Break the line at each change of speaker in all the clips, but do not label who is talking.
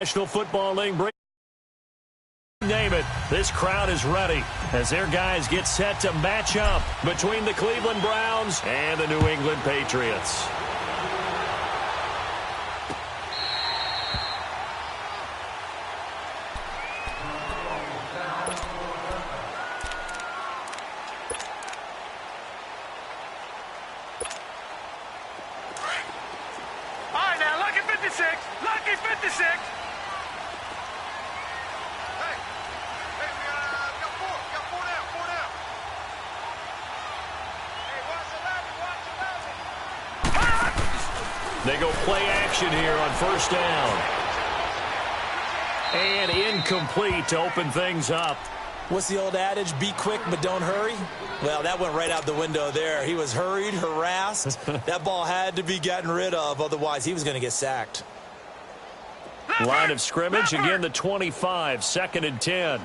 National Football League. Name it, this crowd is ready as their guys get set to match up between the Cleveland Browns and the New England Patriots.
All right, now, lucky 56. Lucky 56.
They go play action here on first down. And incomplete to open things up.
What's the old adage? Be quick, but don't hurry? Well, that went right out the window there. He was hurried, harassed. That ball had to be gotten rid of, otherwise he was going to get sacked.
Line of scrimmage, again the 25, 2nd and 10.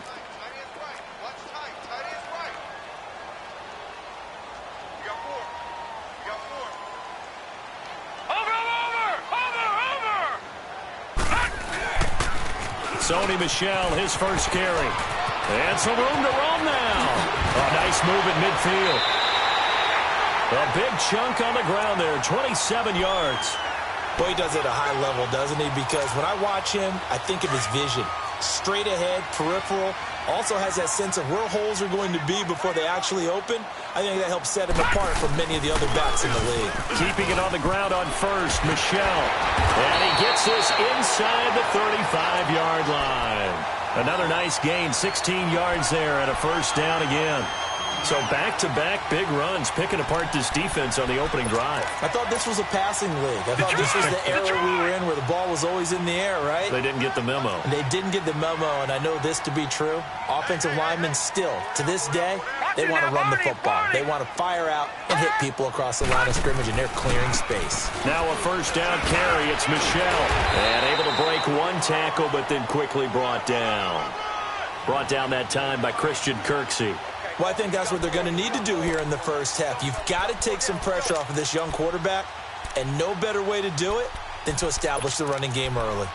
Sony Michel, his first carry. And some room to roam now. A nice move at midfield. A big chunk on the ground there, 27 yards.
Boy, he does it at a high level, doesn't he? Because when I watch him, I think of his vision. Straight ahead, peripheral. Also has that sense of where holes are going to be before they actually open. I think that helps set him apart from many of the other backs in the league.
Keeping it on the ground on first, Michel. And he gets this inside the 35-yard line. Another nice gain, 16 yards there and a first down again. So back-to-back big runs, picking apart this defense on the opening drive.
I thought this was a passing league. I thought this was the era we were in where the ball was always in the air, right?
They didn't get the memo.
And they didn't get the memo, and I know this to be true. Offensive linemen still, to this day, they want to run the football. They want to fire out and hit people across the line of scrimmage, and they're clearing space.
Now a first down carry. It's Michel. And able to break one tackle, but then quickly brought down. Brought down that time by Christian Kirksey.
Well, I think that's what they're going to need to do here in the first half. You've got to take some pressure off of this young quarterback, and no better way to do it than to establish the running game early.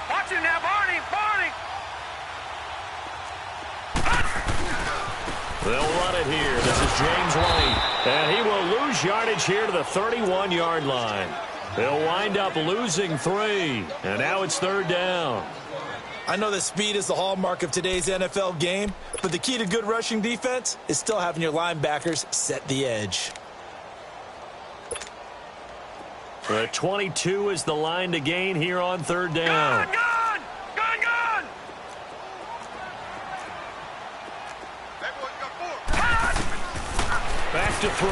Watch it now, Barney.
They'll run it here. This is James White. And he will lose yardage here to the 31-yard line. They'll wind up losing 3. And now it's 3rd down.
I know that speed is the hallmark of today's NFL game, but the key to good rushing defense is still having your linebackers set the edge.
The 22 is the line to gain here on 3rd down.
Gone!
Back to throw.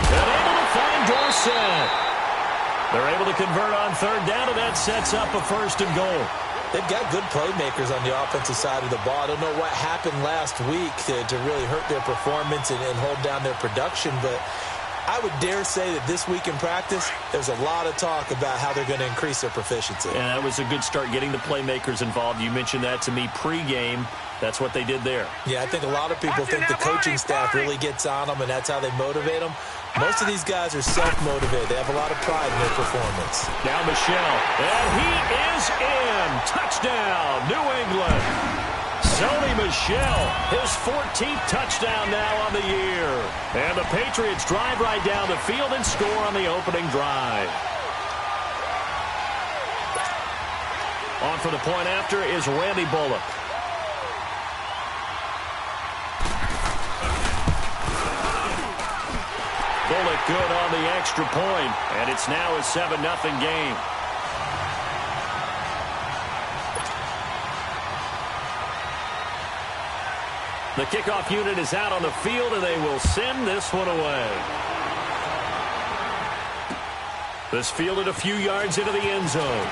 And able to find Dorsett. They're able to convert on 3rd down, and that sets up a 1st and goal.
They've got good playmakers on the offensive side of the ball. I don't know what happened last week to really hurt their performance and hold down their production, but I would dare say that this week in practice, there's a lot of talk about how they're going to increase their proficiency.
And that was a good start, getting the playmakers involved. You mentioned that to me pregame. That's what they did there.
Yeah, I think a lot of people think the coaching staff really gets on them, and that's how they motivate them. Most of these guys are self-motivated. They have a lot of pride in their performance.
Now Michel, and he is in. Touchdown, New England. Sony Michel, his 14th touchdown now on the year. And the Patriots drive right down the field and score on the opening drive. On for the point after is Randy Bullock. Bullock good on the extra point, and it's now a 7-0 game. The kickoff unit is out on the field, and they will send this one away. This fielded a few yards into the end zone.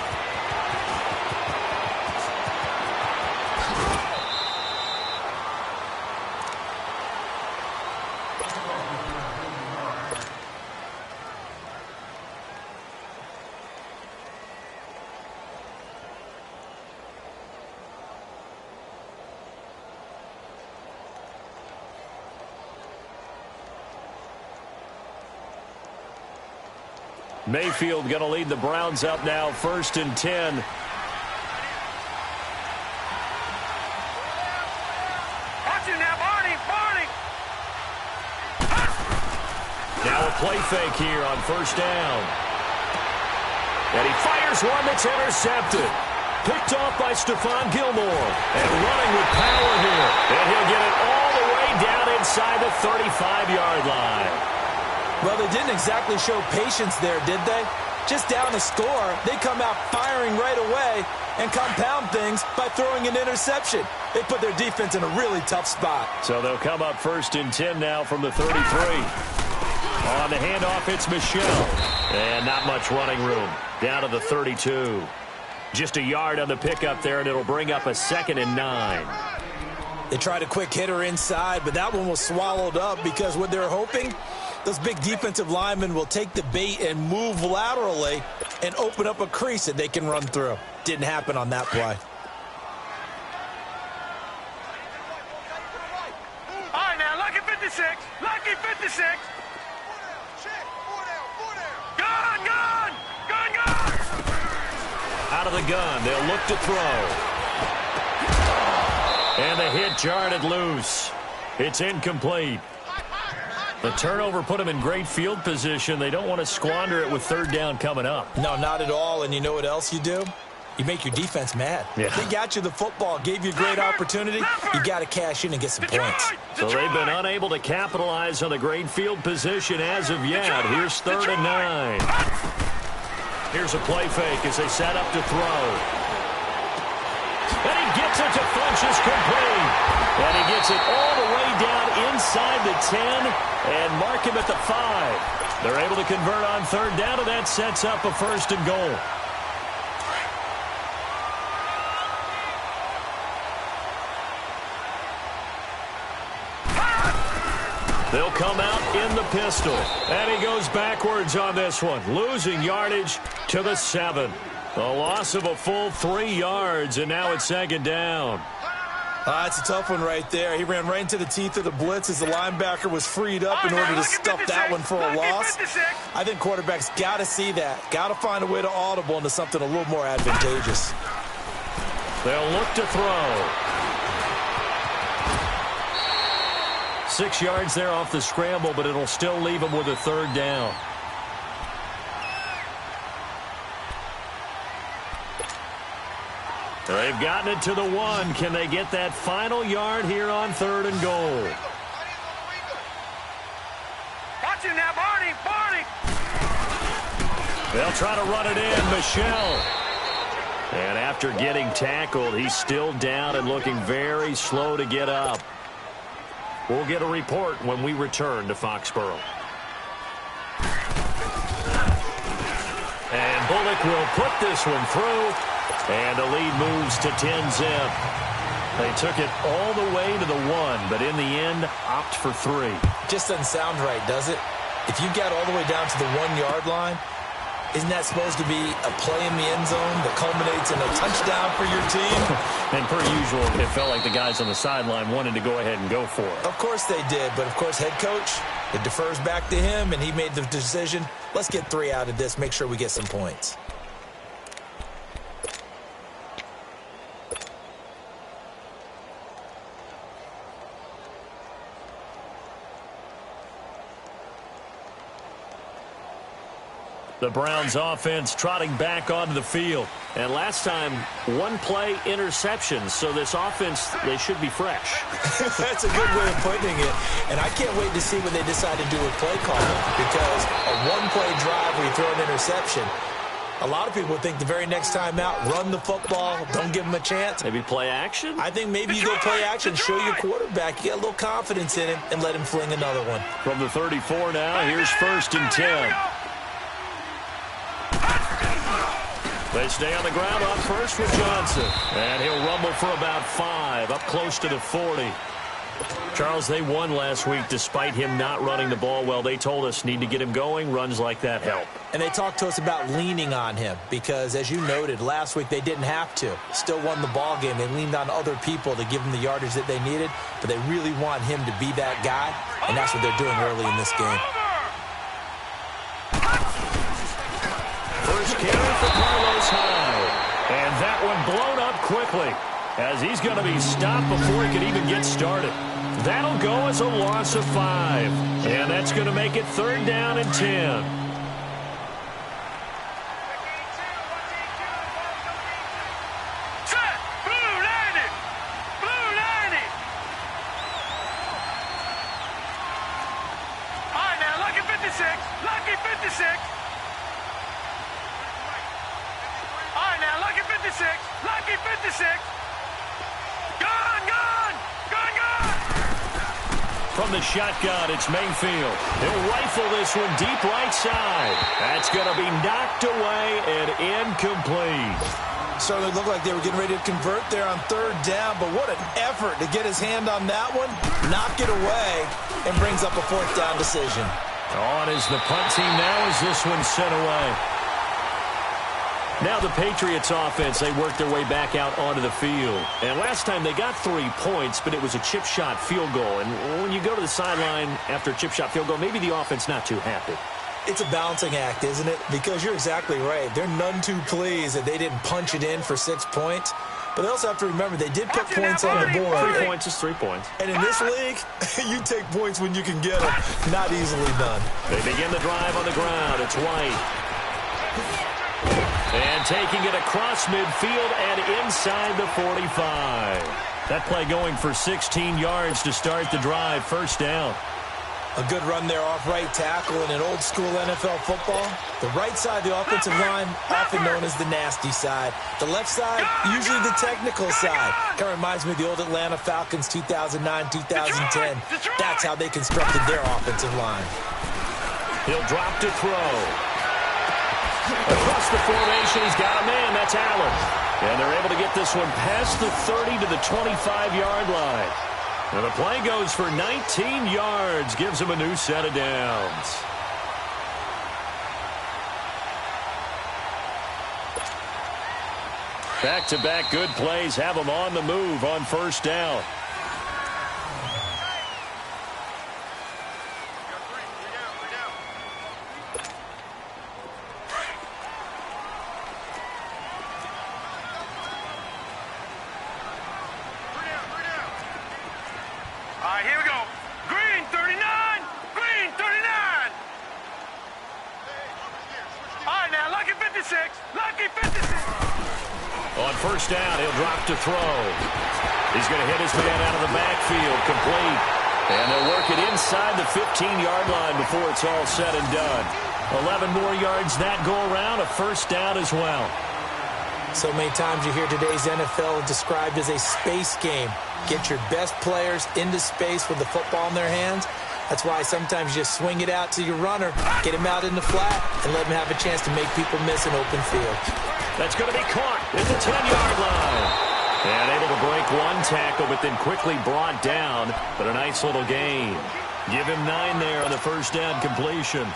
Mayfield going to lead the Browns up now, 1st and 10.
Watch it now, Barney.
Now a play fake here on 1st down. And he fires one that's intercepted. Picked off by Stephon Gilmore. And running with power here. And he'll get it all the way down inside the 35-yard line.
Well, they didn't exactly show patience there, did they? Just down a score, they come out firing right away and compound things by throwing an interception. They put their defense in a really tough spot.
So they'll come up 1st and 10 now from the 33. On the handoff, it's Michel. And not much running room. Down to the 32. Just a yard on the pickup there, and it'll bring up a 2nd and 9.
They tried a quick hitter inside, but that one was swallowed up because what they're hoping, those big defensive linemen will take the bait and move laterally and open up a crease that they can run through. Didn't happen on that play.
All right, now, lucky 56. Lucky 56. Gun.
Out of the gun, they'll look to throw. And the hit jarred loose. It's incomplete. The turnover put them in great field position. They don't want to squander it with 3rd down coming up.
No, not at all. And you know what else you do? You make your defense mad.
Yeah.
They got you the football, gave you a great opportunity. You got to cash in and get some points.
So they've been unable to capitalize on the great field position as of yet. Here's 3rd and 9. Here's a play fake as they set up to throw. And he gets it to Funchess complete. And he gets it all the way down inside the 10 and mark him at the 5. They're able to convert on 3rd down, and that sets up a 1st and goal. They'll come out in the pistol. And he goes backwards on this one, losing yardage to the 7. A loss of a full 3 yards, and now it's 2nd down.
It's a tough one right there. He ran right into the teeth of the blitz as the linebacker was freed up in order to stuff that one for a loss. I think quarterbacks got to see that. Got to find a way to audible into something a little more advantageous.
They'll look to throw. 6 yards there off the scramble, but it'll still leave them with a 3rd down. They've gotten it to the 1. Can they get that final yard here on 3rd and goal?
Watch it now, Barney.
They'll try to run it in. Michel. And after getting tackled, he's still down and looking very slow to get up. We'll get a report when we return to Foxborough. And Bullock will put this one through. And the lead moves to 10-zip. They took it all the way to the 1, but in the end, opt for 3.
Just doesn't sound right, does it? If you got all the way down to the 1-yard line, isn't that supposed to be a play in the end zone that culminates in a touchdown for your team?
And per usual, it felt like the guys on the sideline wanted to go ahead and go for it.
Of course they did, but of course head coach, it defers back to him, and he made the decision, let's get 3 out of this, make sure we get some points.
The Browns offense trotting back onto the field. And last time, 1-play interception. So this offense, they should be fresh.
That's a good way of putting it. And I can't wait to see what they decide to do with play calling. Because a 1-play drive where you throw an interception, a lot of people think the very next time out, run the football, don't give them a chance.
Maybe play action?
I think maybe you go play action, show your quarterback, you get a little confidence in him, and let him fling another one.
From the 34 now, here's 1st and 10. They stay on the ground up first with Johnson. And he'll rumble for about 5, up close to the 40. Charles, they won last week despite him not running the ball well. They told us need to get him going. Runs like that help.
And they talked to us about leaning on him because, as you noted, last week they didn't have to. Still won the ball game. They leaned on other people to give them the yardage that they needed, but they really want him to be that guy, and that's what they're doing early in this game.
first carry for Carlos Hyde. And that one blown up quickly as he's going to be stopped before he can even get started. That'll go as a loss of 5. And that's going to make it 3rd down and 10.
Lucky 56. All right, now, lucky 56. Lucky 56. Gone.
From the shotgun, it's Mayfield. He'll rifle this one deep right side. That's going to be knocked away and incomplete.
Certainly looked like they were getting ready to convert there on 3rd down, but what an effort to get his hand on that one, knock it away, and brings up a 4th down decision.
On is the punt team now as this one's sent away. Now the Patriots offense, they work their way back out onto the field. And last time they got 3 points, but it was a chip shot field goal. And when you go to the sideline after a chip shot field goal, maybe the offense not too happy.
It's a balancing act, isn't it? Because you're exactly right. They're none too pleased that they didn't punch it in for 6 points. But they also have to remember they did put points on the board.
3 points is 3 points.
And in this league, you take points when you can get them. Not easily done.
They begin the drive on the ground. It's White. And taking it across midfield and inside the 45. That play going for 16 yards to start the drive. 1st down.
A good run there off right tackle in an old-school NFL football. The right side of the offensive line, often known as the nasty side. The left side, usually the technical side. Kind of reminds me of the old Atlanta Falcons 2009-2010. That's how they constructed their offensive line.
He'll drop to throw. Across the formation, he's got a man. That's Allen. And they're able to get this one past the 30 to the 25-yard line. And the play goes for 19 yards, gives him a new set of downs. Back-to-back good plays have him on the move on 1st down. On 1st down, he'll drop to throw. He's going to hit his man out of the backfield, complete. And they'll work it inside the 15-yard line before it's all said and done. 11 more yards that go around, a 1st down as well.
So many times you hear today's NFL described as a space game. Get your best players into space with the football in their hands. That's why sometimes you just swing it out to your runner, get him out in the flat, and let him have a chance to make people miss an open field.
That's going to be caught at the 10-yard line. And able to break one tackle, but then quickly brought down. But a nice little gain. Give him 9 there on the 1st down completion.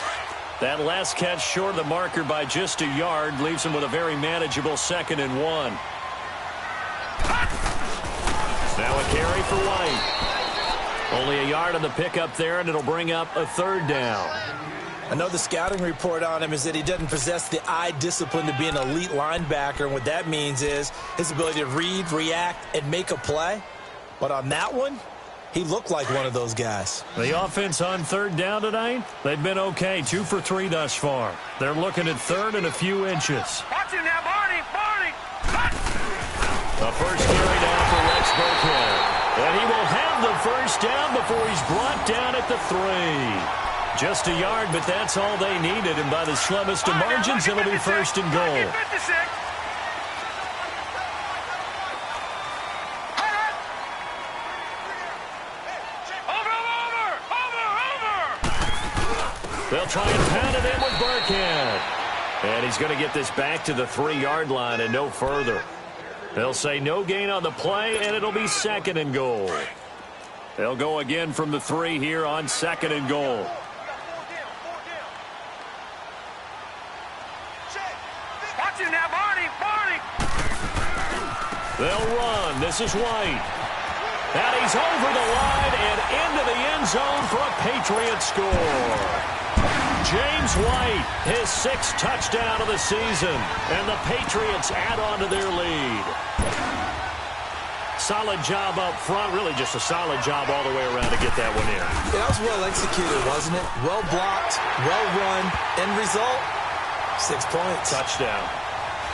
That last catch short of the marker by just a yard leaves him with a very manageable 2nd and 1. Now a carry for White. Only a yard on the pickup there, and it'll bring up a 3rd down.
I know the scouting report on him is that he doesn't possess the eye discipline to be an elite linebacker. And what that means is his ability to read, react, and make a play. But on that one, he looked like one of those guys.
The offense on 3rd down tonight, they've been okay. 2 for 3 thus far. They're looking at 3rd and a few inches.
Watch him now, Barney.
The first carry down for Rex Burkhead. And he will have the 1st down before he's brought down at the 3. Just a yard, but that's all they needed. And by the slimmest of margins, it'll be 1st and goal. They'll try and pound it in with Burkhead. And he's going to get this back to the 3-yard line and no further. They'll say no gain on the play, and it'll be 2nd and goal. They'll go again from the 3 here on 2nd and goal.
Watch him now, Barney.
They'll run. This is White. And he's over the line and into the end zone for a Patriot score. James White, his 6th touchdown of the season, and the Patriots add on to their lead. Solid job up front, really just a solid job all the way around to get that one in.
Yeah, that was well executed, wasn't it? Well blocked, well run. End result, 6 points.
Touchdown.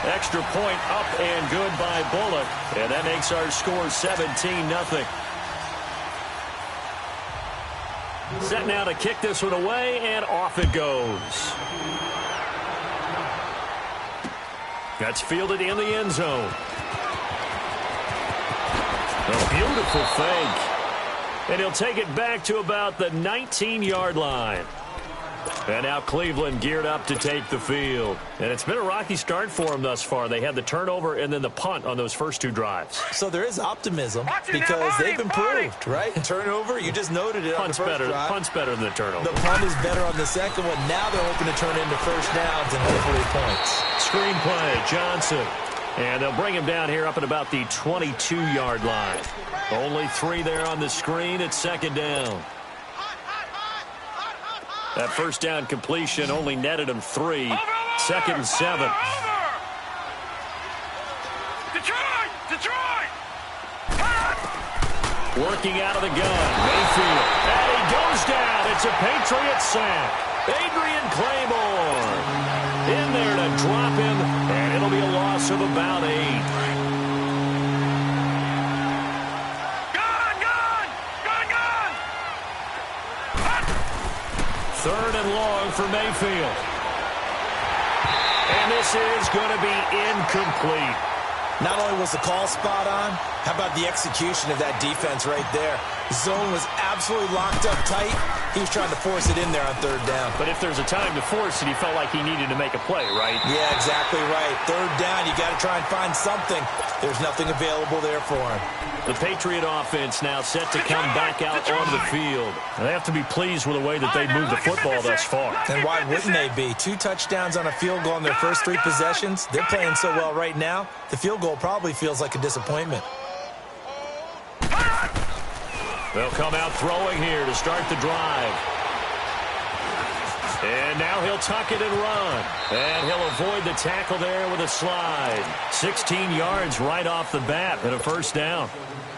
Extra point up and good by Bullock, and that makes our score 17-0. Set now to kick this one away, and off it goes. That's fielded in the end zone. A beautiful fake. And he'll take it back to about the 19-yard line. And now Cleveland geared up to take the field. And it's been a rocky start for them thus far. They had the turnover and then the punt on those first 2 drives.
So there is optimism because they've improved, right? Turnover, you just noted it on the first drive.
Punt's better than the turnover.
The punt is better on the second one. Now they're hoping to turn into first downs and hopefully points.
Screen play, Johnson. And they'll bring him down here up at about the 22-yard line. Only 3 there on the screen. It's second down. That first down completion only netted him 3. Second and 7.
Detroit!
Working out of the gun. Mayfield. And he goes down. It's a Patriot sack. Adrian Claymore in there to drop him. And it'll be a loss of about 8. Third and long for Mayfield. And this is going to be incomplete.
Not only was the call spot on, how about the execution of that defense right there? Zone was absolutely locked up tight. He was trying to force it in there on third down.
But if there's a time to force it, he felt like he needed to make a play, right?
Yeah, exactly right. Third down, you got to try and find something. There's nothing available there for him.
The Patriot offense now set to come back out on the field. They have to be pleased with the way that they've moved the football thus far.
And why wouldn't they be? 2 touchdowns on a field goal in their first 3 possessions. They're playing so well right now, the field goal probably feels like a disappointment.
They'll come out throwing here to start the drive. And now he'll tuck it and run. And he'll avoid the tackle there with a slide. 16 yards right off the bat and a first down.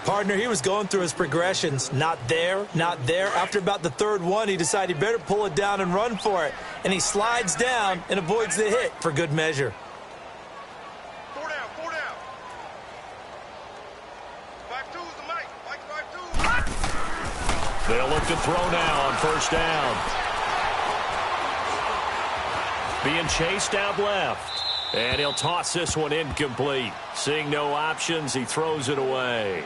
Partner, he was going through his progressions. Not there, not there. After about the 3rd one, he decided he better pull it down and run for it. And he slides down and avoids the hit for good measure.
4 down. 5-2 is the mic. Mike 5-2.
They'll look to throw now on first down. Being chased out left. And he'll toss this one incomplete. Seeing no options, he throws it away.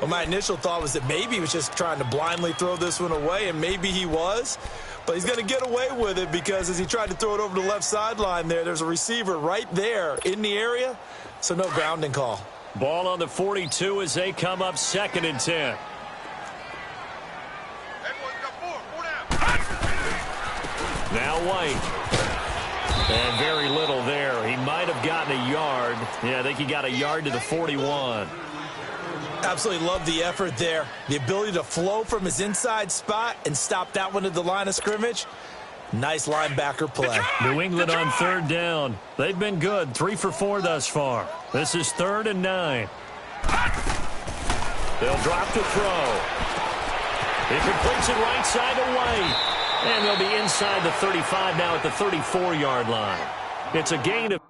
Well, my initial thought was that maybe he was just trying to blindly throw this one away, and maybe he was. But he's going to get away with it because as he tried to throw it over the left sideline there's a receiver right there in the area, so no grounding call.
Ball on the 42 as they come up 2nd and 10. Now White. And very little there. He might have gotten a yard. Yeah, I think he got a yard to the 41.
Absolutely love the effort there. The ability to flow from his inside spot and stop that one at the line of scrimmage. Nice linebacker play.
New England on 3rd down. They've been good. 3 for 4 thus far. This is 3rd and 9. They'll drop to throw. He completes it right side to White. And they'll be inside the 35 now at the 34-yard line. It's a gain of...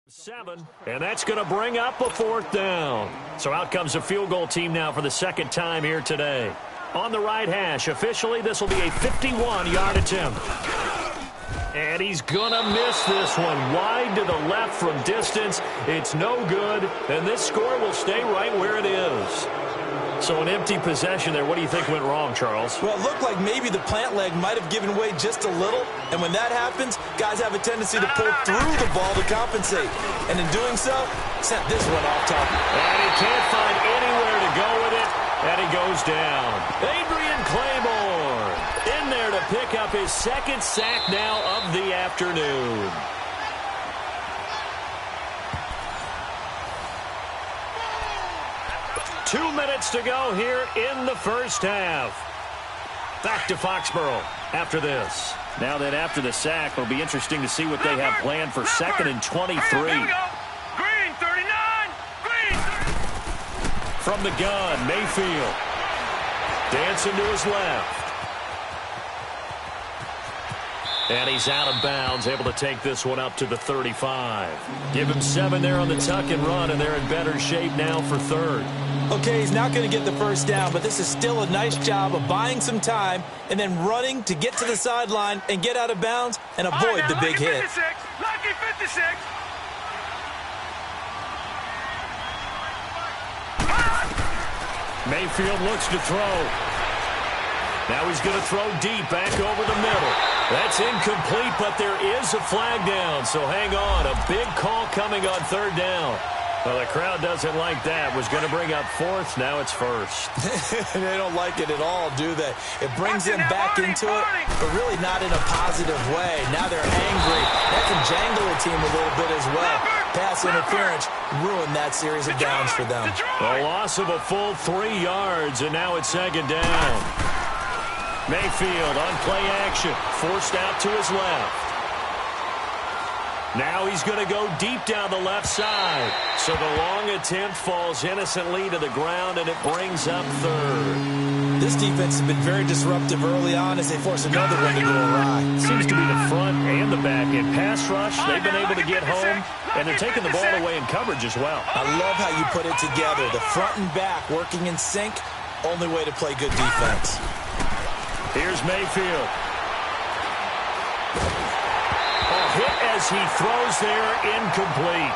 Seven, and that's going to bring up a 4th down. So out comes a field goal team now for the 2nd time here today. On the right hash, officially this will be a 51-yard attempt. And he's going to miss this one. Wide to the left from distance. It's no good, and this score will stay right where it is. So an empty possession there. What do you think went wrong, Charles?
Well, it looked like maybe the plant leg might have given way just a little. And when that happens, guys have a tendency to pull through the ball to compensate. And in doing so, sent this one off top.
And he can't find anywhere to go with it. And he goes down. Adrian Claiborne in there to pick up his second sack now of the afternoon. Two minutes to go here in the first half. Back to Foxborough after this. Now that after the sack, it'll be interesting to see what they have planned for second and 23.
Green 39. Green.
From the gun, Mayfield. Dancing to his left. And he's out of bounds, able to take this one up to the 35. Give him 7 there on the tuck and run, and they're in better shape now for third.
Okay, he's not going to get the first down, but this is still a nice job of buying some time and then running to get to the sideline and get out of bounds and avoid the big hit.
Lucky 56.
Mayfield looks to throw. Now he's going to throw deep back over the middle. That's incomplete, but there is a flag down, so hang on. A big call coming on third down. Well, the crowd doesn't like that. Was going to bring up fourth. Now it's first.
They don't like it at all, do they? It brings them back into it, but really not in a positive way. Now they're angry. That can jangle a team a little bit as well. Pass interference ruined that series of downs for them.
A loss of a full 3 yards, and now it's second down. Mayfield on play action, forced out to his left. Now he's going to go deep down the left side. So the long attempt falls innocently to the ground, and it brings up third.
This defense has been very disruptive early on as they force another one to go awry.
Seems to be the front and the back end. Pass rush, they've been able to get home, and they're taking the ball away in coverage as well.
I love how you put it together. The front and back working in sync, only way to play good defense.
Here's Mayfield. Hit as he throws there, incomplete.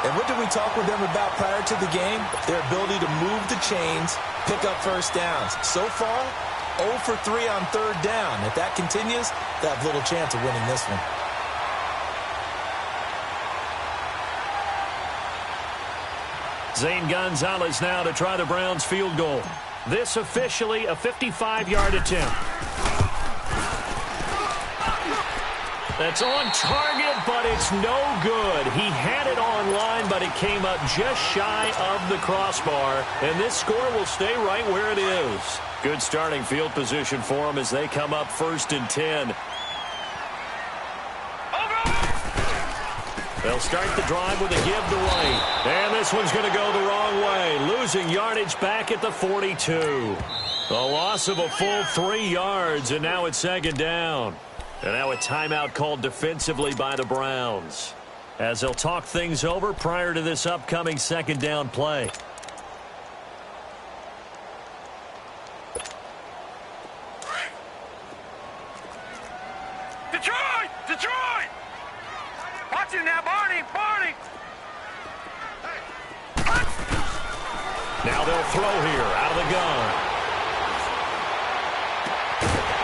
And what did we talk with them about prior to the game? Their ability to move the chains, pick up first downs. So far, 0 for 3 on third down. If that continues, they have little chance of winning this one.
Zane Gonzalez now to try the Browns field goal. This officially a 55-yard attempt. That's on target, but it's no good. He had it on line, but it came up just shy of the crossbar, and this score will stay right where it is. Good starting field position for them as they come up 1st and 10. They'll start the drive with a give to right. And this one's going to go the wrong way, losing yardage back at the 42. A loss of a full 3 yards, and now it's second down. And now a timeout called defensively by the Browns, as they'll talk things over prior to this upcoming second down play.
Detroit! Detroit! Watch it now, Barney! Barney!
Now they'll throw here out of the gun.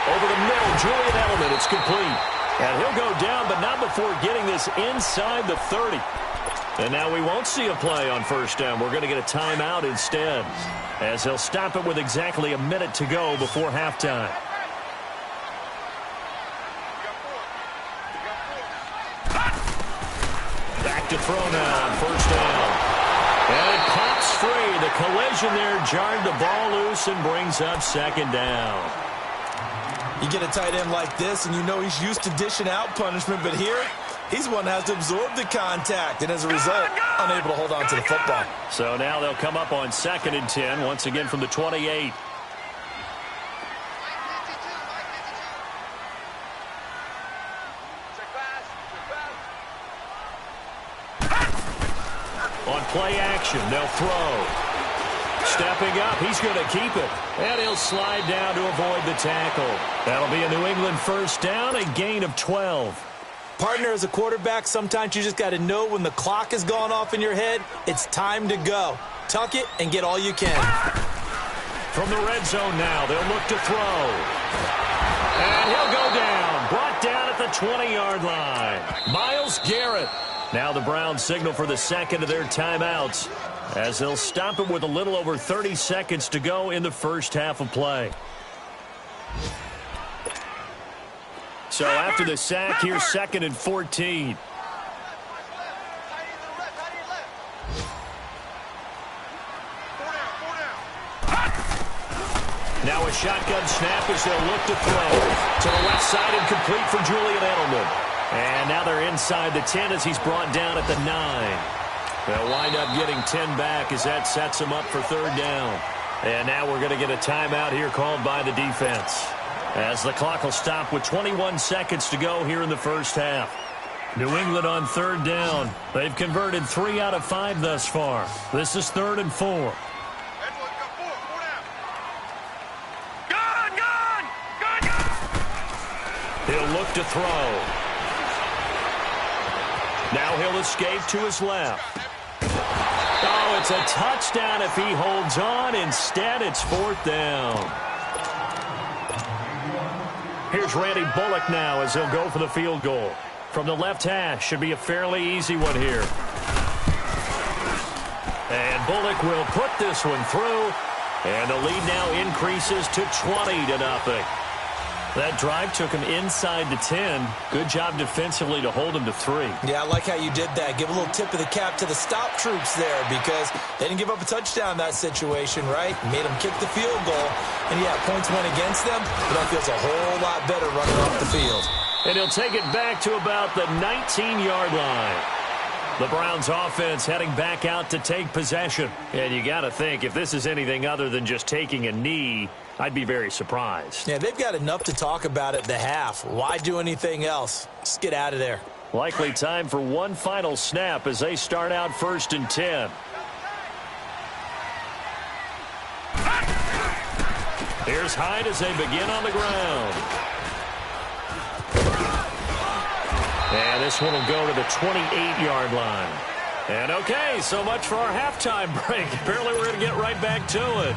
Over the middle, Julian Edelman, it's complete. And he'll go down, but not before getting this inside the 30. And now we won't see a play on first down. We're going to get a timeout instead, as they'll stop it with exactly a minute to go before halftime. Back to throw now on first down. And it pops free. The collision there jarred the ball loose and brings up second down.
You get a tight end like this, and you know he's used to dishing out punishment, but here, he's one that has to absorb the contact, and as a result, unable to hold on to the football.
So now they'll come up on 2nd and 10, once again from the 28. On play action, they'll throw. Stepping up, he's going to keep it. And he'll slide down to avoid the tackle. That'll be a New England first down, a gain of 12.
Partner, as a quarterback, sometimes you just got to know when the clock has gone off in your head, it's time to go. Tuck it and get all you can.
From the red zone now, they'll look to throw. And he'll go down. Brought down at the 20-yard line. Myles Garrett. Now the Browns signal for the second of their timeouts. as they'll stop it with a little over 30 seconds to go in the first half of play. So after the sack, here's 2nd and 14. Now a shotgun snap as they'll look to throw. To the left side and complete for Julian Edelman. And now they're inside the 10 as he's brought down at the 9. They'll wind up getting 10 back as that sets them up for 3rd down. And now we're going to get a timeout here called by the defense, as the clock will stop with 21 seconds to go here in the first half. New England on 3rd down. They've converted 3 out of 5 thus far. This is 3rd and 4. He'll look to throw. Now he'll escape to his left. Oh, it's a touchdown if he holds on. Instead, it's 4th down. Here's Randy Bullock now as he'll go for the field goal. From the left hash, should be a fairly easy one here. And Bullock will put this one through. And the lead now increases to 20-0. That drive took him inside the 10. Good job defensively to hold him to 3.
Yeah, I like how you did that. Give a little tip of the cap to the stop troops there, because they didn't give up a touchdown in that situation, right? Made them kick the field goal. And, yeah, points went against them, but that feels a whole lot better running off the field.
And he'll take it back to about the 19-yard line. The Browns offense heading back out to take possession. And you got to think, if this is anything other than just taking a knee, I'd be very surprised.
Yeah, they've got enough to talk about at the half. Why do anything else? Just get out of there.
Likely time for one final snap as they start out 1st and 10. Here's Hyde as they begin on the ground. And this one will go to the 28-yard line. And okay, so much for our halftime break. Apparently we're going to get right back to it.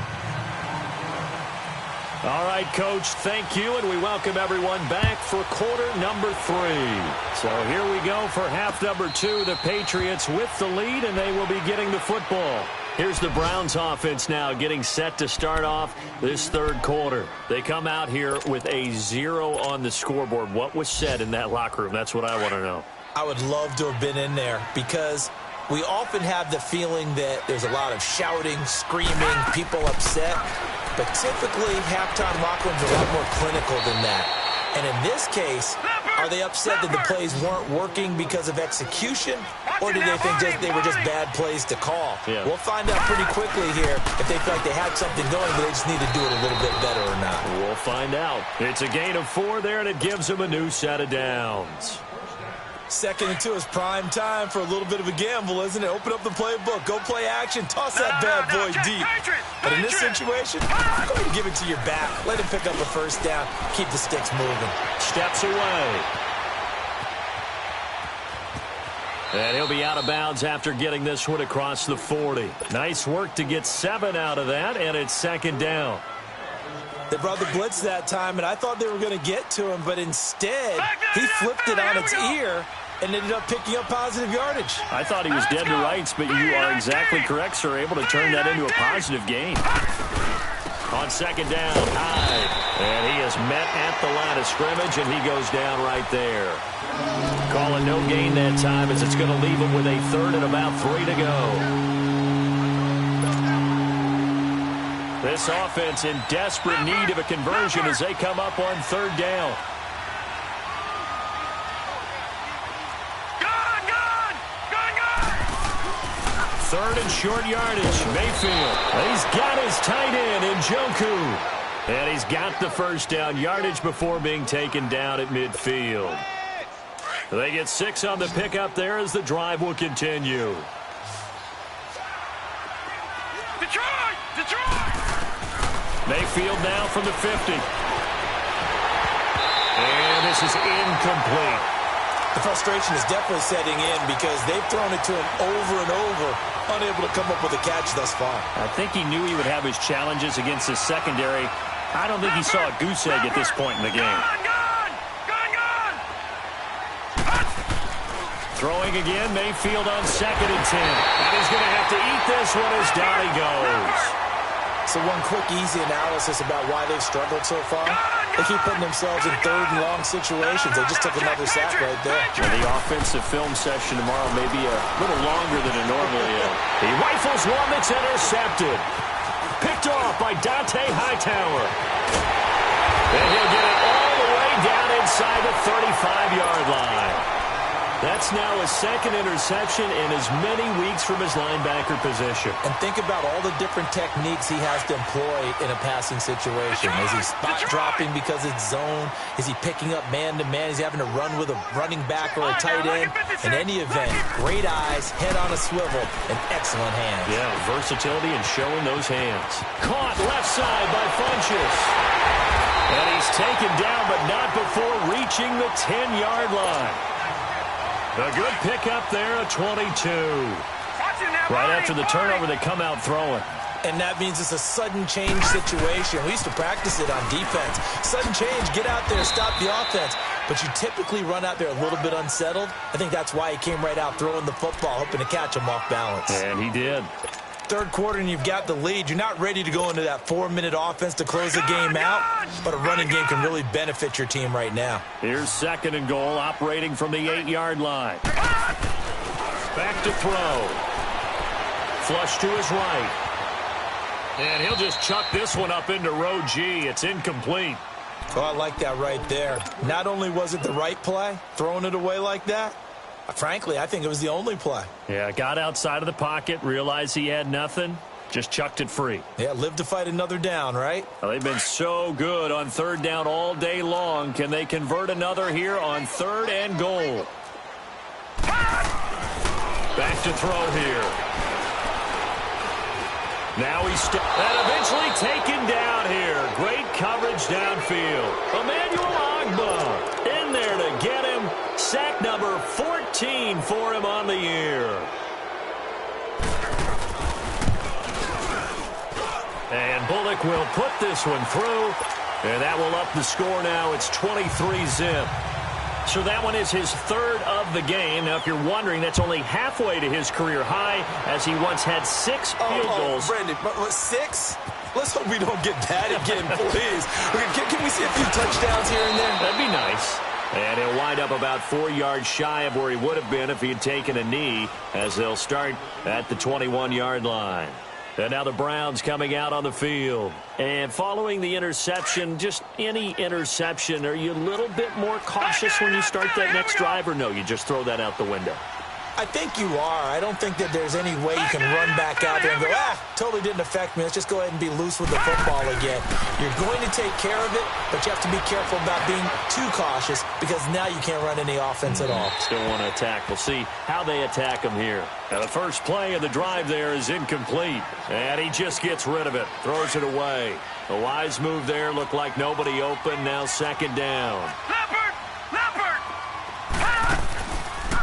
All right, Coach, thank you, and we welcome everyone back for quarter number 3. So here we go for half number 2. The Patriots with the lead, and they will be getting the football. Here's the Browns offense now getting set to start off this 3rd quarter. They come out here with a 0 on the scoreboard. What was said in that locker room? That's what I want to know.
I would love to have been in there, because we often have the feeling that there's a lot of shouting, screaming, people upset. But typically, halftime locker rooms are a lot more clinical than that. And in this case, are they upset that the plays weren't working because of execution? Or do they think they were just bad plays to call?
Yeah.
We'll find out pretty quickly here if they feel like they had something going, but they just need to do it a little bit better or not.
We'll find out. It's a gain of 4 there, and it gives them a new set of downs.
2nd and 2 is prime time for a little bit of a gamble, isn't it? Open up the playbook, go play action, toss that bad boy deep. But in this situation, go ahead and give it to your back. Let him pick up a 1st down. Keep the sticks moving.
Steps away. And he'll be out of bounds after getting this one across the 40. Nice work to get 7 out of that, and it's 2nd down.
They brought the blitz that time, and I thought they were going to get to him, but instead, he flipped it on its ear and ended up picking up positive yardage.
I thought he was dead to rights, but you are exactly correct, sir. Able to turn that into a positive gain. On 2nd down, Hyde. And he is met at the line of scrimmage, and he goes down right there. Calling no gain that time, as it's going to leave him with a 3rd and about 3 to go. This offense in desperate need of a conversion as they come up on 3rd down. Third and short yardage. Mayfield. He's got his tight end in Njoku. And he's got the 1st down yardage before being taken down at midfield. They get 6 on the pickup there as the drive will continue.
Detroit!
Mayfield now from the 50. And this is incomplete.
The frustration is definitely setting in because they've thrown it to him over and over, unable to come up with a catch thus far.
I think he knew he would have his challenges against his secondary. I don't think he saw a goose egg at this point in the game. Throwing again, Mayfield on 2nd and 10. And he's going to have to eat this one as down he goes.
So one quick, easy analysis about why they've struggled so far. They keep putting themselves in 3rd and long situations. They just took another sack right there.
Well, the offensive film session tomorrow may be a little longer than it normally is. He rifles one that's intercepted. Picked off by Dante Hightower. And he'll get it all the way down inside the 35-yard line. That's now his 2nd interception in as many weeks from his linebacker position.
And think about all the different techniques he has to employ in a passing situation. Is he spot dropping because it's zone? Is he picking up man-to-man? Is he having to run with a running back or a tight end? In any event, great eyes, head on a swivel, and excellent hands.
Yeah, versatility and showing those hands. Caught left side by Funchess. And he's taken down, but not before reaching the 10-yard line. A good pickup there, a 22. Right after the turnover, they come out throwing.
And that means it's a sudden change situation. We used to practice it on defense. Sudden change, get out there, stop the offense. But you typically run out there a little bit unsettled. I think that's why he came right out throwing the football, hoping to catch him off balance.
And he did.
3rd quarter and you've got the lead. You're not ready to go into that 4-minute offense to close the game out, but a running game can really benefit your team right now.
Here's 2nd and goal, operating from the 8-yard line. Back to throw. Flush to his right. And he'll just chuck this one up into row G. It's incomplete.
Oh, I like that right there. Not only was it the right play, throwing it away like that, frankly, I think it was the only play.
Yeah, got outside of the pocket, realized he had nothing, just chucked it free.
Yeah, live to fight another down, right?
Well, they've been so good on 3rd down all day long. Can they convert another here on 3rd and goal? Back to throw here. Now he's and eventually taken down here. Great coverage downfield. Emmanuel Ogbah in there to get him. Sack number 14 for him on the year. And Bullock will put this one through. And that will up the score now. It's 23-zip. So that one is his 3rd of the game. Now, if you're wondering, that's only halfway to his career high, as he once had 6 field goals.
Brandon, what, 6? Let's hope we don't get that again, please. Can we see a few touchdowns here and there?
That'd be nice. And he'll wind up about 4 yards shy of where he would have been if he had taken a knee, as they'll start at the 21-yard line. And now the Browns coming out on the field. And following the interception, just any interception, are you a little bit more cautious when you start that next drive, or no, you just throw that out the window?
I think you are. I don't think that there's any way you can run back out there and go, totally didn't affect me. Let's just go ahead and be loose with the football again. You're going to take care of it, but you have to be careful about being too cautious, because now you can't run any offense at all.
Still want to attack. We'll see how they attack him here. Now, the first play of the drive there is incomplete, and he just gets rid of it, throws it away. A wise move there. Looked like nobody open. Now 2nd down.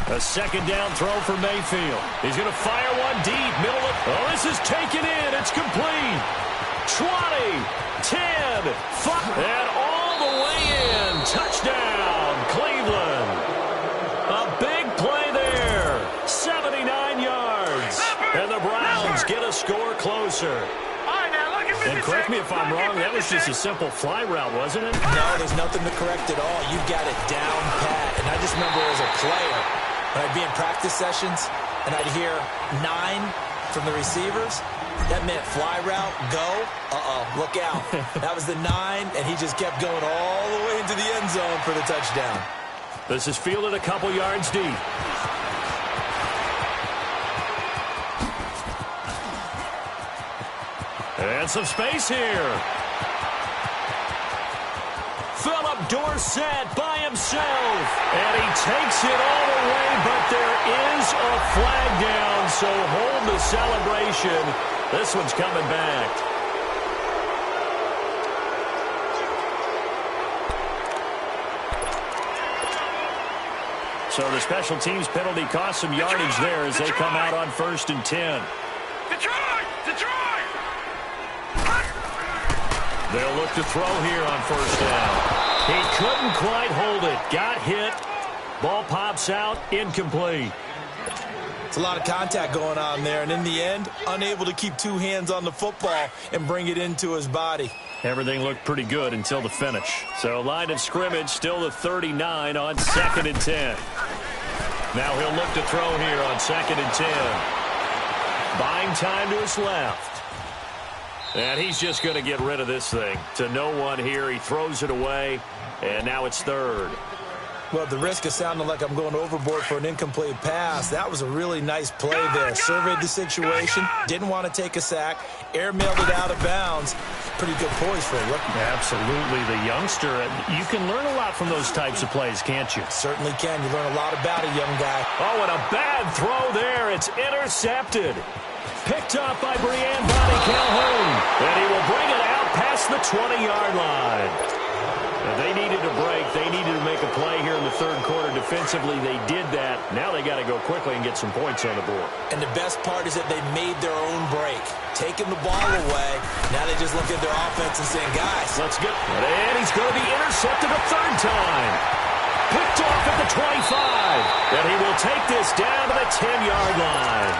A 2nd down throw for Mayfield. He's going to fire one deep. Middle of... Oh, this is taken in. It's complete. 20, 10, 5, and all the way in. Touchdown, Cleveland. A big play there. 79 yards. And the Browns get a score closer. And correct me if I'm wrong, that was just a simple fly route, wasn't it?
No, there's nothing to correct at all. You've got it down pat. And I just remember as a player, when I'd be in practice sessions and I'd hear 9 from the receivers, that meant fly route, go, look out. That was the 9, and he just kept going all the way into the end zone for the touchdown.
This is fielded a couple yards deep. And some space here. Philip Dorsett by himself. And he takes it all the way, but there is a flag down, so hold the celebration. This one's coming back. So the special teams penalty cost some yardage there as they come out on 1st and 10. They'll look to throw here on 1st down. He couldn't quite hold it. Got hit. Ball pops out, incomplete.
It's a lot of contact going on there, and in the end, unable to keep two hands on the football and bring it into his body.
Everything looked pretty good until the finish. So line of scrimmage still the 39 on 2nd and 10. Now he'll look to throw here on 2nd and 10. Buying time to his left. And he's just going to get rid of this thing. To no one here. He throws it away, and now it's 3rd.
Well, at the risk of sounding like I'm going overboard for an incomplete pass, that was a really nice play there. Surveyed the situation, didn't want to take a sack, airmailed it out of bounds. Pretty good poise for a rookie.
Absolutely, the youngster. You can learn a lot from those types of plays, can't you?
Certainly can. You learn a lot about a young guy.
Oh, and a bad throw there. It's intercepted. Picked off by Brianne Bonnie Calhoun. And he will bring it out past the 20-yard line. They needed a break. They needed to make a play here in the 3rd quarter. Defensively, they did that. Now they got to go quickly and get some points on the board.
And the best part is that they made their own break. Taking the ball away. Now they just look at their offense and saying, guys,
let's get it. And he's going to be intercepted a 3rd time. Picked off at the 25. And he will take this down to the 10-yard line.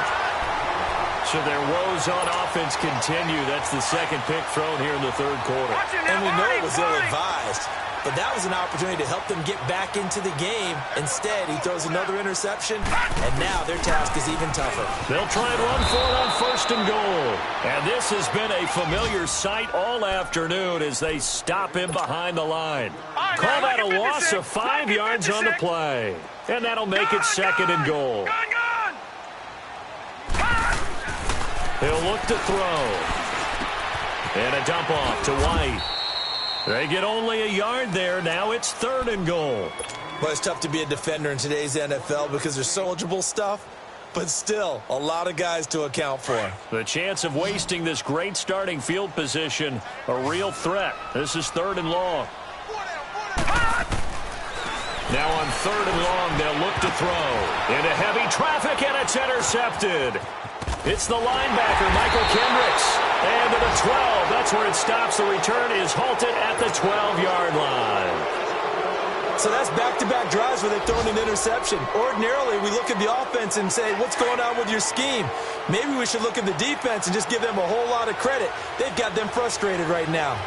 So their woes on offense continue. That's the 2nd pick thrown here in the 3rd quarter.
And we know it was ill-advised, but that was an opportunity to help them get back into the game. Instead, he throws another interception, and now their task is even tougher.
They'll try and run for it on 1st and goal. And this has been a familiar sight all afternoon as they stop him behind the line. Call that a loss of 5 yards on the play. And that'll make it 2nd and goal. He'll look to throw. And a dump off to White. They get only a yard there. Now it's 3rd and goal.
Well, it's tough to be a defender in today's NFL because there's eligible stuff, but still a lot of guys to account for.
The chance of wasting this great starting field position, a real threat. This is 3rd and long. Now on 3rd and long, they'll look to throw. Into heavy traffic, and it's intercepted. It's the linebacker, Michael Kendricks. And to the 12. That's where it stops. The return is halted at the 12-yard line.
So that's back-to-back drives where they've thrown an interception. Ordinarily, we look at the offense and say, what's going on with your scheme? Maybe we should look at the defense and just give them a whole lot of credit. They've got them frustrated right now.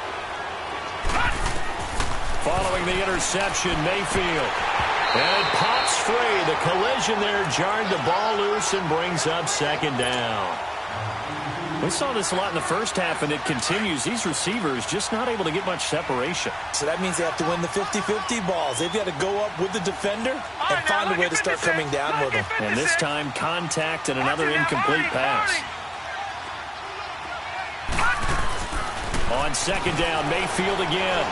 Following the interception, Mayfield. And it pops free. The collision there jarred the ball loose and brings up 2nd down. We saw this a lot in the first half, and it continues. These receivers just not able to get much separation.
So that means they have to win the 50-50 balls. They've got to go up with the defender and find a way to start coming down with them.
And this time, contact and another incomplete pass. On 2nd down, Mayfield again.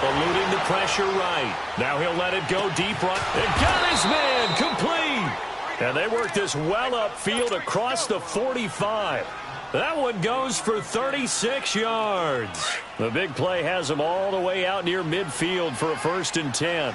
Eluding the pressure right. Now he'll let it go deep right. And got his man complete. And they work this well upfield across the 45. That one goes for 36 yards. The big play has them all the way out near midfield for a 1st and 10.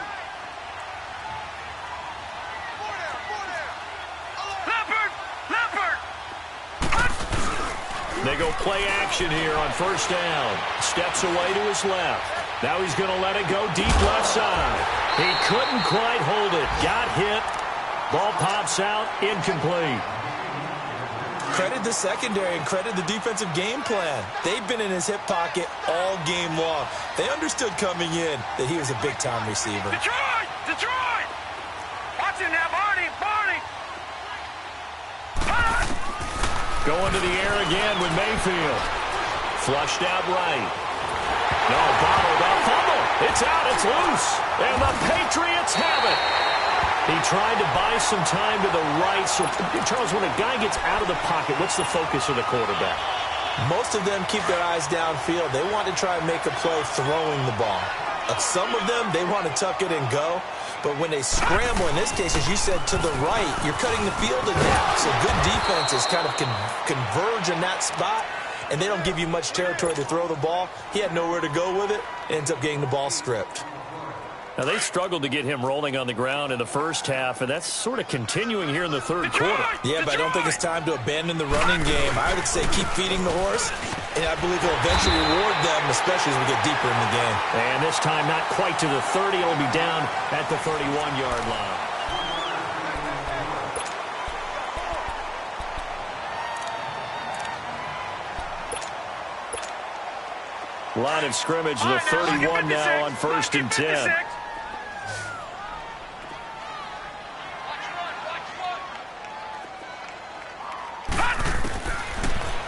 They go play action here on 1st down. Steps away to his left. Now he's going to let it go deep left side. He couldn't quite hold it. Got hit. Ball pops out. Incomplete.
Credit the secondary and credit the defensive game plan. They've been in his hip pocket all game long. They understood coming in that he was a big-time receiver.
Detroit! Detroit! Watch him now, Barney! Barney!
Going to the air again with Mayfield. Flushed out right. No, bottled up. Fumble. It's out. It's loose. And the Patriots have it. He tried to buy some time to the right. So, Charles, when a guy gets out of the pocket, what's the focus of the quarterback?
Most of them keep their eyes downfield. They want to try and make a play throwing the ball. Some of them, they want to tuck it and go. But when they scramble, in this case, as you said, to the right, you're cutting the field in half. So good defenses kind of converge in that spot, and they don't give you much territory to throw the ball. He had nowhere to go with it. Ends up getting the ball stripped.
Now, they struggled to get him rolling on the ground in the first half, and that's sort of continuing here in the third quarter.
Yeah, but I don't think it's time to abandon the running game. I would say keep feeding the horse, and I believe he'll eventually reward them, especially as we get deeper in the game.
And this time not quite to the 30. It'll be down at the 31-yard line. Line of scrimmage, the 31 now on 1st and 10.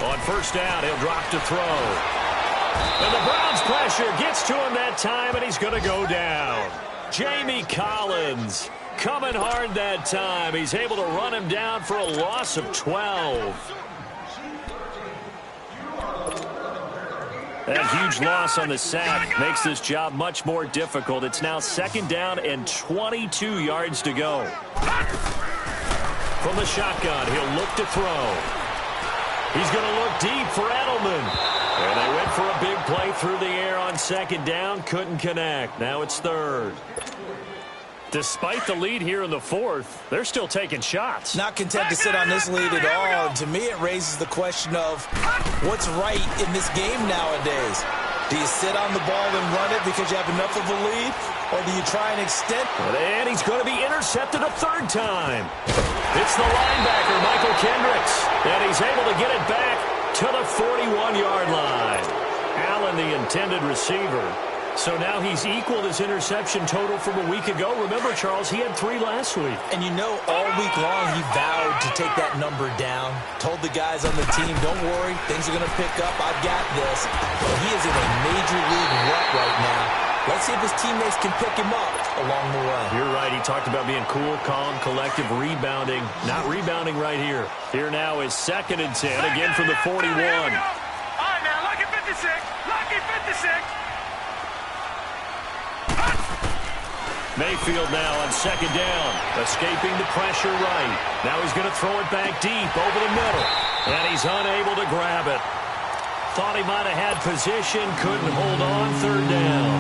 On 1st down, he'll drop to throw. And the Browns pressure gets to him that time, and he's going to go down. Jamie Collins coming hard that time. He's able to run him down for a loss of 12. That huge loss on the sack makes this job much more difficult. It's now 2nd down and 22 yards to go. From the shotgun, he'll look to throw. He's going to look deep for Edelman. And they went for a big play through the air on 2nd down. Couldn't connect. Now it's 3rd. Despite the lead here in the 4th, they're still taking shots.
Not content to sit on this lead at all. And to me, it raises the question of what's right in this game nowadays. Do you sit on the ball and run it because you have enough of a lead? Or do you try and extend?
And he's going to be intercepted a 3rd time. It's the linebacker, Michael Kendricks. And he's able to get it back to the 41-yard line. Allen, the intended receiver. So now he's equaled his interception total from a week ago. Remember, Charles, he had 3 last week.
And you know, all week long he vowed to take that number down. Told the guys on the team, don't worry, things are going to pick up. I've got this. But he is in a major league rut right now. Let's see if his teammates can pick him up along the way.
You're right. He talked about being cool, calm, collective, rebounding. Not rebounding right here. Here now is 2nd and 10, again from the 41.
All right, now, lucky 56. Lucky 56.
Mayfield now on 2nd down, escaping the pressure right. Now he's going to throw it back deep over the middle, and he's unable to grab it. Thought he might have had position, couldn't hold on. 3rd down.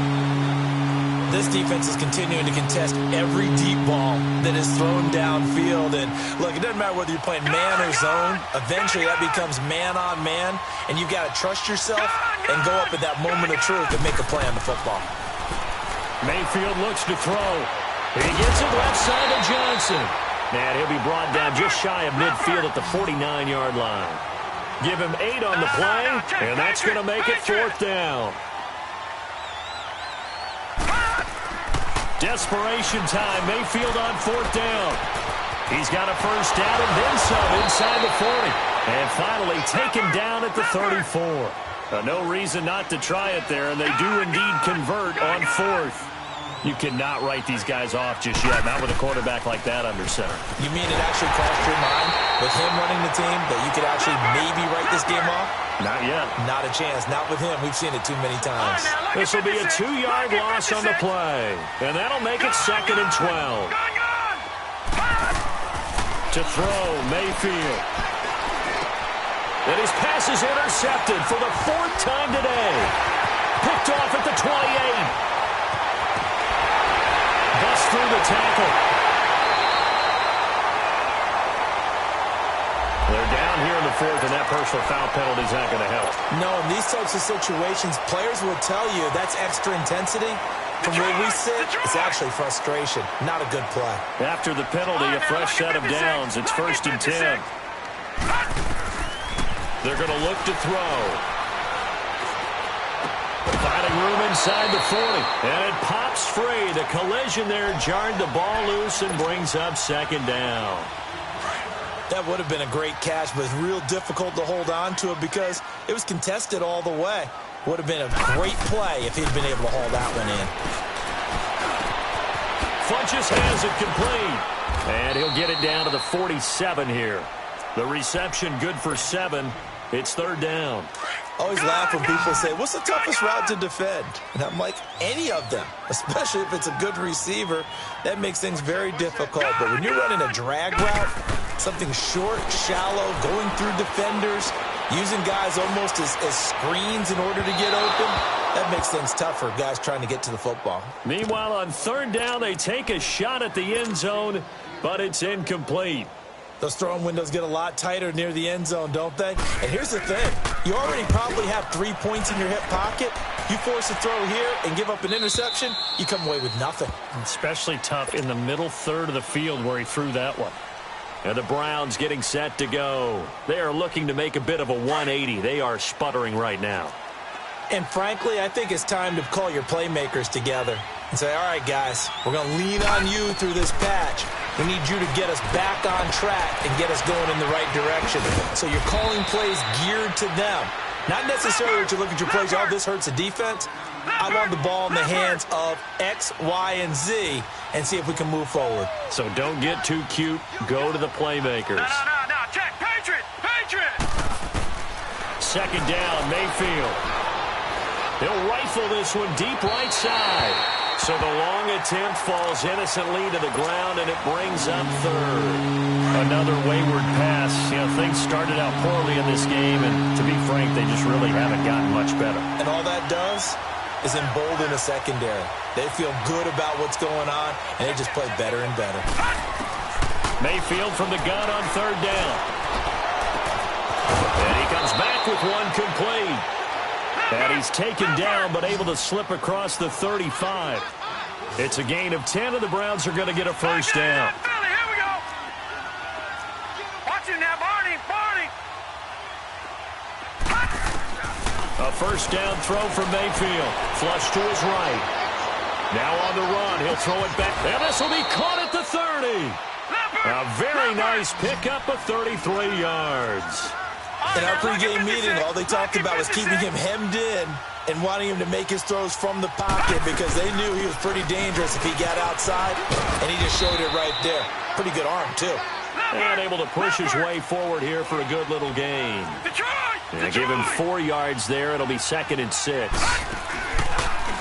This defense is continuing to contest every deep ball that is thrown downfield. And look, it doesn't matter whether you're playing man or zone. Eventually that becomes man on man, and you've got to trust yourself and go up at that moment of truth and make a play on the football.
Mayfield looks to throw. He gets it left side to Johnson. And he'll be brought down just shy of midfield at the 49-yard line. Give him 8 on the play, and that's going to make it 4th down. Desperation time. Mayfield on 4th down. He's got a 1st down and then some inside the 40. And finally taken down at the 34. No reason not to try it there, and they do indeed convert on 4th. You cannot write these guys off just yet, not with a quarterback like that under center.
You mean it actually crossed your mind with him running the team that you could actually maybe write this game off?
Not yet.
Not a chance. Not with him. We've seen it too many times.
This will be a 2-yard loss on the play, and that'll make it 2nd and 12. To throw, Mayfield. And his pass is intercepted for the 4th time today. Picked off at the 28. Bust through the tackle. They're down here in the 4th, and that personal foul penalty is not going to help.
No, in these types of situations, players will tell you that's extra intensity. From where we sit, it's actually frustration. Not a good play.
After the penalty, a fresh set of downs. It's 1st and 10. They're going to look to throw. Finding room inside the 40. And it pops free. The collision there jarred the ball loose and brings up 2nd down.
That would have been a great catch, but it's real difficult to hold on to it because it was contested all the way. Would have been a great play if he'd been able to haul that one in.
Funches has it complete. And he'll get it down to the 47 here. The reception good for 7. It's 3rd down.
Always laugh when people say, what's the toughest route to defend? And I'm like, any of them, especially if it's a good receiver. That makes things very difficult. But when you're running a drag route, something short, shallow, going through defenders, using guys almost as screens in order to get open. That makes things tough for guys trying to get to the football.
Meanwhile, on third down, they take a shot at the end zone, but it's incomplete.
Those throwing windows get a lot tighter near the end zone, don't they? And here's the thing. You already probably have 3 points in your hip pocket. You force a throw here and give up an interception, you come away with nothing.
Especially tough in the middle third of the field where he threw that one. And the Browns getting set to go. They are looking to make a bit of a 180. They are sputtering right now.
And frankly, I think it's time to call your playmakers together and say, all right, guys, we're going to lean on you through this patch. We need you to get us back on track and get us going in the right direction. So you're calling plays geared to them. Not necessarily that you look at your plays, oh, this hurts the defense. I want the ball in the hands of X, Y, and Z and see if we can move forward.
So don't get too cute. Go to the playmakers.
No. Check. Patriot.
Second down, Mayfield. He'll rifle this one deep right side. So the long attempt falls innocently to the ground, and it brings up third. Another wayward pass. You know, things started out poorly in this game, and to be frank, they just really haven't gotten much better.
And all that does is embolden a secondary. They feel good about what's going on, and they just play better and better.
Mayfield from the gun on third down. And he comes back with one complete. And he's taken down, but able to slip across the 35. It's a gain of 10, and the Browns are going to get a first down.
Here we go. Watch it now, Barney.
A first down throw from Mayfield. Flush to his right. Now on the run. He'll throw it back. And this will be caught at the 30. A very nice pickup of 33 yards.
In our pregame meeting, all they talked about was keeping him hemmed in and wanting him to make his throws from the pocket because they knew he was pretty dangerous if he got outside, and he just showed it right there. Pretty good arm, too.
And able to push his way forward here for a good little gain. And give him 4 yards there. It'll be 2nd and 6.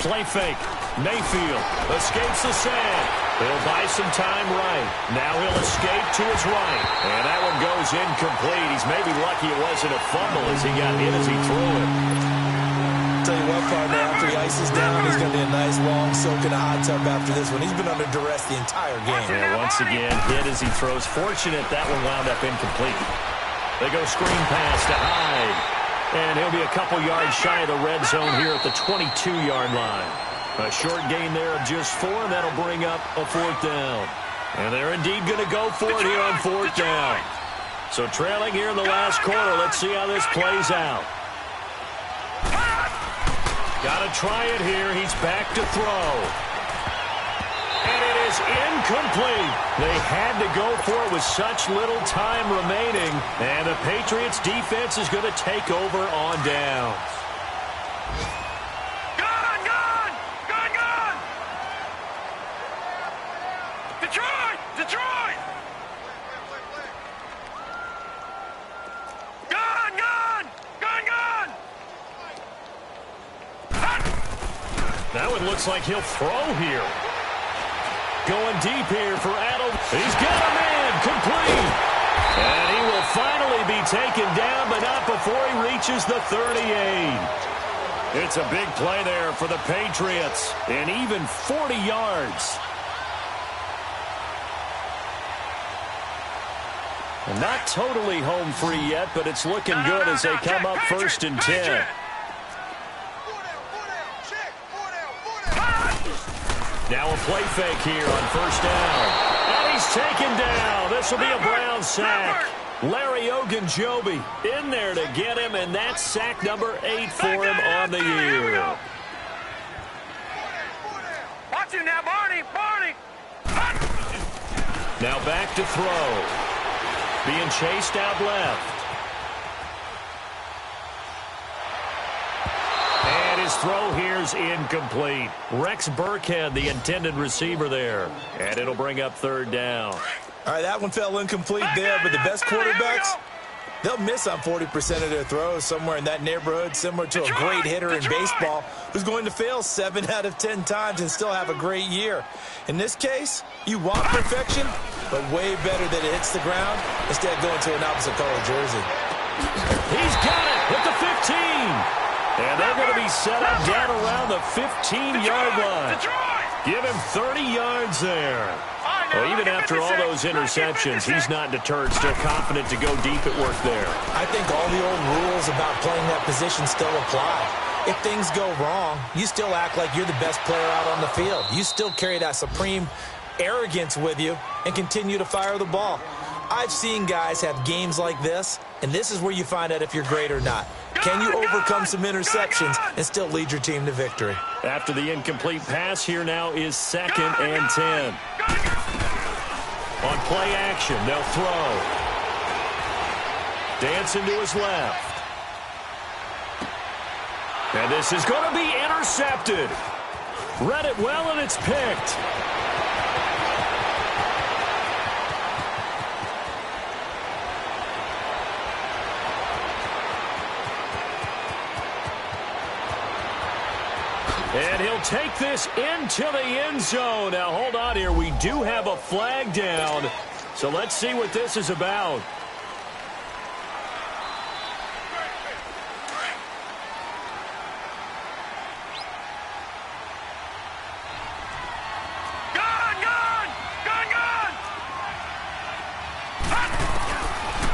Play fake. Mayfield escapes the sack. He'll buy some time right. Now he'll escape to his right. And that one goes incomplete. He's maybe lucky it wasn't a fumble as he got hit as he threw it.
Tell you what, partner, after he ices down, he's going to be a nice long soak in a hot tub after this one. He's been under duress the entire game.
Yeah, once again, hit as he throws. Fortunate that one wound up incomplete. They go screen pass to Hyde. And he'll be a couple yards shy of the red zone here at the 22-yard line. A short gain there of just 4, and that'll bring up a 4th down. And they're indeed going to go for it here on 4th down. So trailing here in the last quarter. Let's see how this plays out. Got to try it here. He's back to throw. And it is incomplete. They had to go for it with such little time remaining. And the Patriots defense is going to take over on downs.
Detroit! Gun!
That one looks like he'll throw here. Going deep here for Adel. He's got a man complete. And he will finally be taken down, but not before he reaches the 38. It's a big play there for the Patriots. And even 40 yards. Not totally home free yet, but it's looking good as they come up 1st and 10. Now a play fake here on 1st down. And he's taken down. This will be a Brown sack. Larry Ogunjobi in there to get him, and that's sack number 8 for him on the year.
Watch him now, Barney.
Now back to throw. Being chased out left. And his throw here's incomplete. Rex Burkhead, the intended receiver there. And it'll bring up 3rd down.
All right, that one fell incomplete there, but the best quarterbacks, they'll miss on 40% of their throws, somewhere in that neighborhood, similar to a great hitter in baseball who's going to fail 7 out of 10 times and still have a great year. In this case, you want perfection, but way better that it hits the ground instead of going to an opposite color jersey.
He's got it at the 15. And they're going to be set up down around the 15-yard line. Give him 30 yards there. Well, even after all those interceptions, he's not deterred, still confident to go deep at work there.
I think all the old rules about playing that position still apply. If things go wrong, you still act like you're the best player out on the field. You still carry that supreme arrogance with you and continue to fire the ball. I've seen guys have games like this, and this is where you find out if you're great or not. Can you overcome some interceptions and still lead your team to victory?
After the incomplete pass, here now is 2nd and 10. On play action, they'll throw. Dancing to his left. And this is going to be intercepted. Read it well, and it's picked. And he'll take this into the end zone. Now, hold on here. We do have a flag down. So let's see what this is about.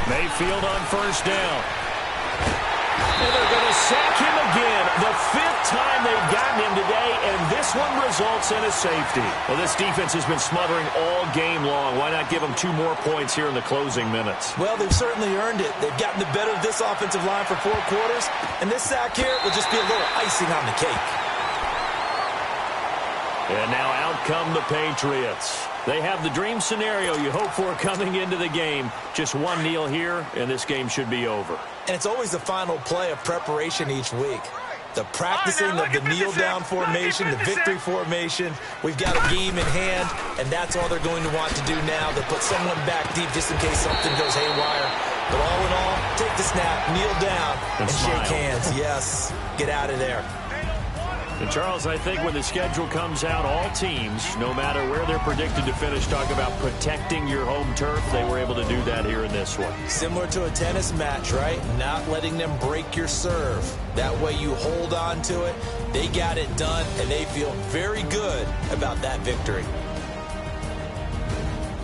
Mayfield on first down. And they're going to sack him again. The 5th time they've gotten him today, and this one results in a safety. Well, this defense has been smothering all game long. Why not give them 2 more points here in the closing minutes?
Well, they've certainly earned it. They've gotten the better of this offensive line for 4 quarters, and this sack here will just be a little icing on the cake.
And now out come the Patriots. They have the dream scenario you hope for coming into the game. Just one kneel here, and this game should be over.
And it's always the final play of preparation each week. The practicing of the kneel-down formation, the victory formation. We've got a game in hand, and that's all they're going to want to do now. They'll put someone back deep just in case something goes haywire. But all in all, take the snap, kneel down, and shake hands. Yes, get out of there.
And Charles, I think when the schedule comes out, all teams, no matter where they're predicted to finish, talk about protecting your home turf. They were able to do that here in this one.
Similar to a tennis match, right? Not letting them break your serve. That way you hold on to it. They got it done, and they feel very good about that victory.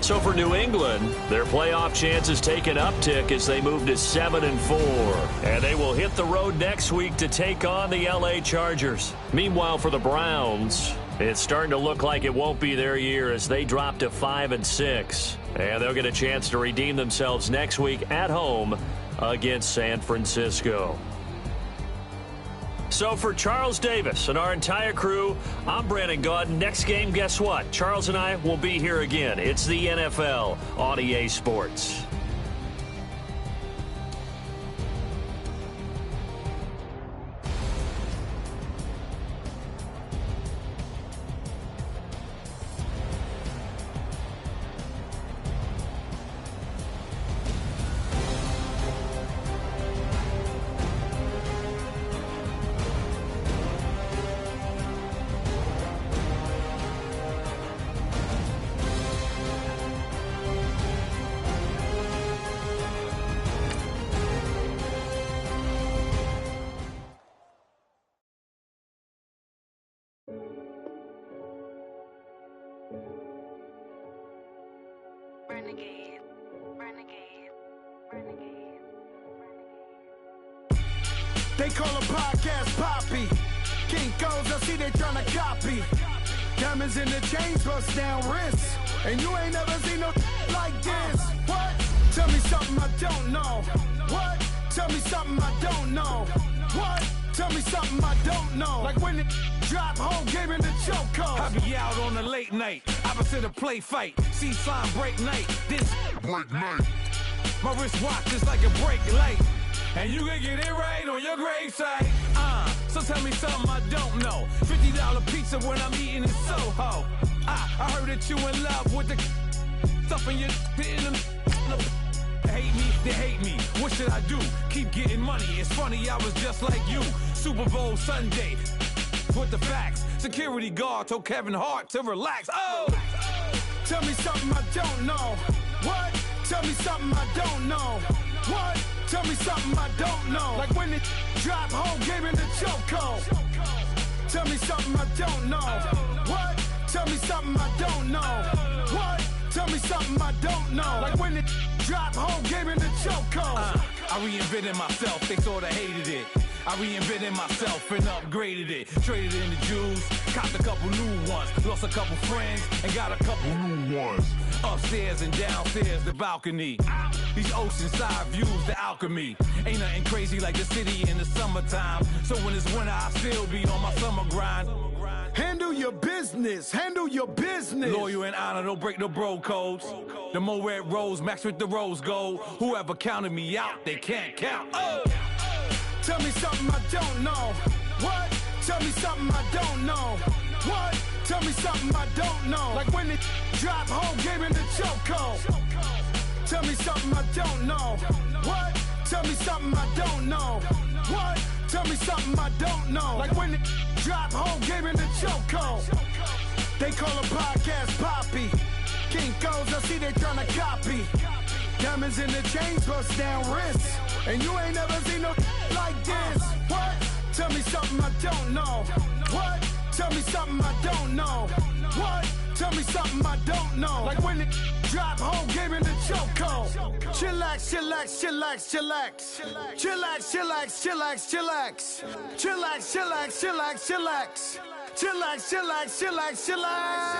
So for New England, their playoff chances take an uptick as they move to 7-4. And they will hit the road next week to take on the LA Chargers. Meanwhile, for the Browns, it's starting to look like it won't be their year as they drop to 5-6. And they'll get a chance to redeem themselves next week at home against San Francisco. So for Charles Davis and our entire crew, I'm Brandon Gaudin. Next game, guess what? Charles and I will be here again. It's the NFL on EA Sports.
Renegade, renegade, renegade, renegade.
They call a podcast Poppy. King goes, I see they tryna copy. Diamonds in the chains, bust down wrists. And you ain't never seen no like this. What? Tell me something I don't know. What? Tell me something I don't know. What? Tell me something I don't know. Like when it drop home, gave me the chokehold.
I be out on a late night, opposite a play fight. See sign break night, this break night. My wristwatch is like a brake light. And you can get it right on your gravesite. So tell me something I don't know. $50 pizza when I'm eating in Soho. I heard that you in love with the stuff in your hate me, they hate me. What should I do? Keep getting money. It's funny, I was just like you. Super Bowl Sunday with the facts. Security guard told Kevin Hart to relax. Oh!
Tell me something I don't know. What? Tell me something I don't know. What? Tell me something I don't know. Like when it drop home, game in the chokehold. Tell me something I don't know. What? Tell me something I don't know. What? Tell me something I don't know. Like when it drop home, game in the chokehold.
I reinvented myself, they sorta hated it. I reinvented myself and upgraded it. Traded in the Jews, copped a couple new ones. Lost a couple friends and got a couple new ones. Upstairs and downstairs, the balcony. These oceanside views, the alchemy. Ain't nothing crazy like the city in the summertime. So when it's winter, I still be on my summer grind.
Handle your business, handle your business.
Loyal and honor, don't break the bro codes. The more red rose, max with the rose gold. Whoever counted me out, they can't count. Oh!
Tell me something I don't know. What? Tell me something I don't know. What? Tell me something I don't know. Like when it drop home, game in the chokehold. Tell me something I don't know. What? Tell me something I don't know. What? Tell me something I don't know. Like when it drop home, game in the chokehold. They call a podcast Poppy. Kinkos, I see they tryna copy. Diamonds in the chains, bust down wrists. And you ain't never seen no like this. What? Tell me something I don't know. What? Tell me something I don't know. What? Tell me something I don't know. Like when it drop home, game in the chokehold. Chillax, chillax, chillax, chillax. Chillax, chillax, chillax, chillax. Chillax, chillax, chillax, chillax. Chillax, chillax, chillax, chillax.